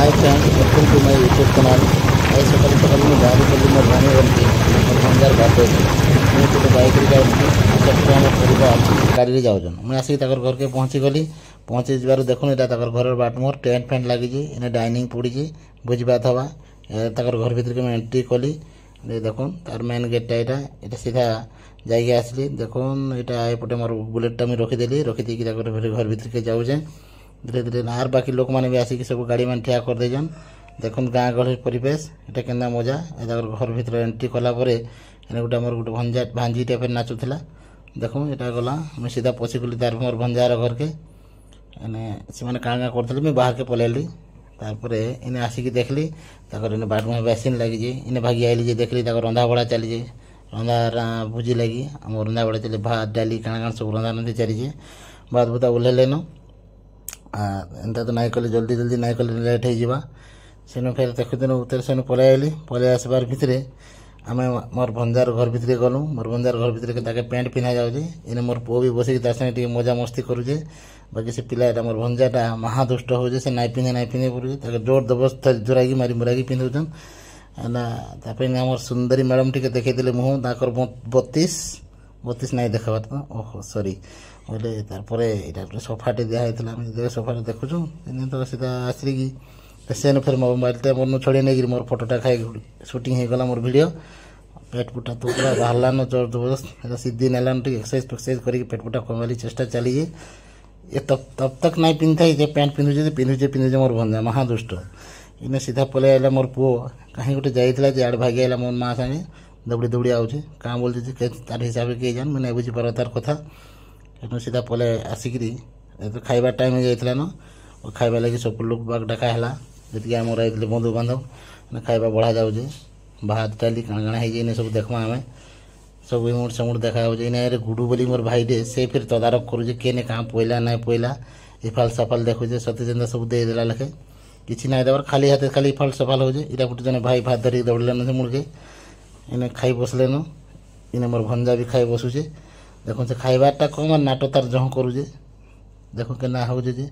Hi friends, welcome to my YouTube channel. आज सकाल सकाल मैं गाड़ी कर मोर भाई बोलती पंजार बाटे मुझे तो बाइक रे जाऊँ आम परिवार गाड़ी जाऊन मुझे आसिक घर के पहुँची गली पहुँची जबार देखुन यहाँ घर बाट मोर टेंट फेंट लगी इन्हें डाइनिंग पड़ी भोज भात हवा घर भीतर के एंट्री कली देखुन तार मेन गेटा यहाँ सीधा जाइए आसली देखुन यहाँ एपटे मोर बुलेटा मुझे रखीदेली रखीदी घर भीतर के जाऊे धीरे धीरे आर बाकी लोक मैंने भी आसिक सब गाड़ी मैंने ठिया कर देजन देखुन गाँ गहली परिवेश ये के मजा घर भीतर एंट्री कलापर एने गोटे मोर गोटे भंजा भांजीटा फिर नाचुला देखुन यहाँ गला मुझे सीधा पशिगली तार मोर भंजार घर के से मैंने काँ करी मुझे बाहर के पलैली तापर इन्हें आसिक देखली इन्हें बाथरूम बेसिन लगी इन्हें भागी आइली देखली रंधा बड़ा चली रंधा भोजी लगी आम रंधा बड़ा चले भात डाली काण काण सब रंधा रंधि चली भात भूता ओह्लेन एंता तो नाई कले जल्दी जल्दी नाई कले लेट हो सेन फिर देखुन उतर सेन पलि पलि आसबार भितर आम मोर भंजार घर भितर गलु मोर भंजार घर भितर के पेंट पिंधा जाऊे इन्हें मोर पुओ भी बसिक संगे मजा मस्ती करुचे बाकी से पिलाटा मोर भंजाटा महादुष्ट हो से नाई पिंधे पड़े जोर जबरदस्त जोराई मारी मुराई पिंधुचन आम सुंदरी मैडम टी देखते मुँह ताकर 32 नाई देखा ओहो सॉरी बोले तार सोफाटे दिखाई सोफा देखुचु तो सीधा आसिक सेन फिर मोबाइल मोर छड़े नहीं मोर फोटोटा खाई शूटिंग हो गला मोर वीडियो पेट पुटा तो पूरा बाहर जोर जबरदस्त सीधी नालान एक्सरसाइज फेक्सरसाइज करके पेट पुटा कमाली चेष्टा चली ये तब तक नहीं पिंधा जे पैंट पिंधुचे मोर भंजा महादुष्ट इन्हें सीधा पलि आला मोर पुओ कहीं गोटे जाइए आड़े भागी आला मोर माँ संगे दौड़ी दौड़ी आउे क्या बोलते तार हिसाब से किए जान मैं नहीं बुझीपार तार कथा एनु सीधा पलि आसिक खाइबा टाइम हो जाता न खाइबा लगी सब लोग बाग डाका है जी आम आई बंधु बांधव खाइबा बढ़ा जाऊे भात डाली काण काण हो सब देखमा आम सब इमुड़ समुड़ देखा इन गुडू बोली मोर भाई डे से फिर तदारक करुचे किए क्या पइला ना पइला इफाल सफाल देखुचे सत्य जेनता सब देदेला लेखे किसी ना देवर खाली हाथ खाली इफाल सफाल हो इटा गोटे जन भाई भात धरिक दौड़लेन से मुड़के इन्हें खाई बसलेन इन्हें मोर भंजा भी खाई बसुचे देखो से खाइबाटा कम और नाटो तार जह करुचे देखो के ना होजे जे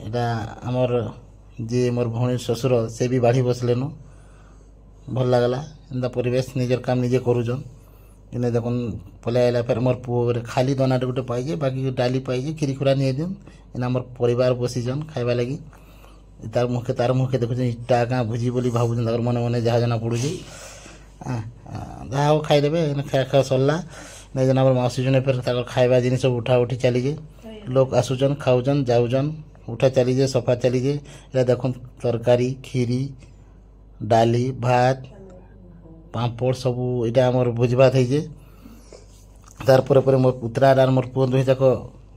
इटा आमर जे मोर भौणी ससुर से भी बाढ़ी बसलेन भल लगला एंता परिवेश निजर काम निजे करुचन इन्हें देखुन पलि आला फिर मोर पुओ खाली दानाटे गोटे पाइजे बाकी डाली पाइजे खीरी खुरा नहीं दिन इन आम परिवार बसीचन खाइबा लगी तार मुखे देखुन इटा क्या भुजी बोली भावुन मन मन जहाँ जना पड़ुचे जहाँ खाईदेवे खाया खाया सरला नहीं जना मासी जने फिर खाइबा जिनिस उठा उठी चलीजे लोग आसुचन खाऊचन जाऊचन उठा चलीजे सफा चलीजे ये देखुन तरकारी खीरी डाली भात पापड़ सबू यहाँ आमर भोज भात हो तार पर मोर पुतरा मोर पुओ दुहे जाक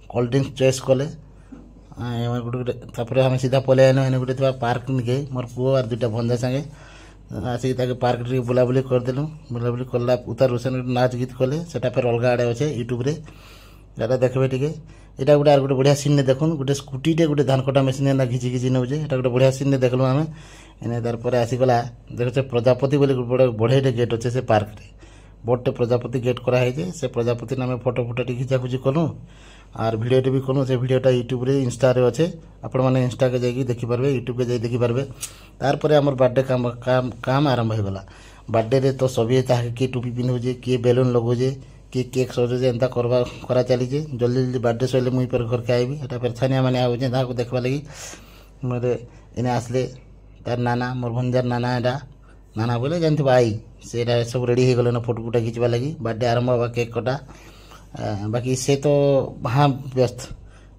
कोल्ड ड्रिंक्स चॉइस कले गोटे आम सीधा पलि आन गोटे पार्क निके मोर पुओ और दुटा भंजा संगे आसिक पार्क टे बुलाबुली करदेलु बुलाबुली कला उतार सेन नाच गीत कले सेटा फिर अलग आड़े अच्छे यूट्यूब रे दादा देखबे टिके यहाँ गोटे गोटे बढ़िया सीन ने देखुन गोटे स्कूटी टे गोटे धान कटा मेसीन एंता घिची घिची नौचे यहाँ गोटे बढ़िया सीन ने देखलु आम इन्हें तार आसीगला देखे प्रजापति बोले बड़े बढ़े गेट अच्छे से पार्क रे बड़े प्रजापति गेट कराई से प्रजापति नाम फोटो फोटो टी खिचाखुची कलु और भिडियो भी कलु से भिडियोटा यूट्यूब रे इंस्टा रे अच्छे आपण मैंने इंस्टा के जाइए देखिपारे यूट्यूब के जाइए देखिपारे तार आमर बर्थडे काम आरंभ हो गला बर्थडे रे तो सभी चाहे किए टोपी पिंधुचे किए बेलून लगुचे किए केक सजुचे एंता करा चलीजे जल्दी जल्दी बर्थडे सैले मुई पर घर के आईबी एटा फिर छानिया मैंने आउचे जहाँ देखा लगी मेरे इन्हें आसले तार नाना मोर भंजार नाना एटा नाना बोले जानते आई से सब रेडी हो गले फोटो फुटा खिंचवा लगी बर्थडे आरंभ हवा केक कटा बाकी से तो हाँ व्यस्त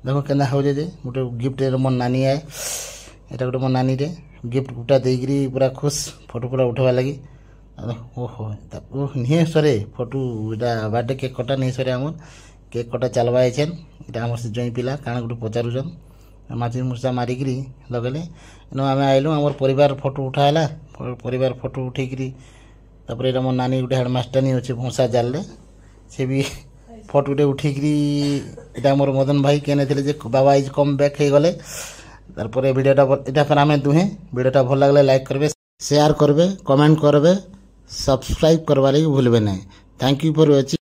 देखो केना हो जे गोटे गिफ्ट मोर नानी आए यहाँ गोटे मोर नानी रे गिफ्ट गुटा देकरी पूरा खुश फोटो पूरा उठवा लगी ओहो नहीं सरे फोटो यहाँ बर्थडे केक कटा नहीं सरे आम केक कटा चलवा आइछेन यहाँ आम से जई पिला काण गोटे पचारुचन माची मुर्चा मारिकी लगेले इन आम आइलु आम परिवार फोटो उठाला परिवार फोटो उठेकरी तापर मोर नानी गोटे हेडमास्टरनी अच्छे भोसा जाल से भी फोटो गोटे उठेकरी इटा मोर मदन भाई कहने थे बाबा इज कम बैक हो गले तार भिडियोटा यहाँ फिर आम दुहे भिडियोटा भल लगले लाइक करबे शेयर करबे कमेंट करबे सब्सक्राइब करवा लगी भूलबे नहीं। Thank you for watching.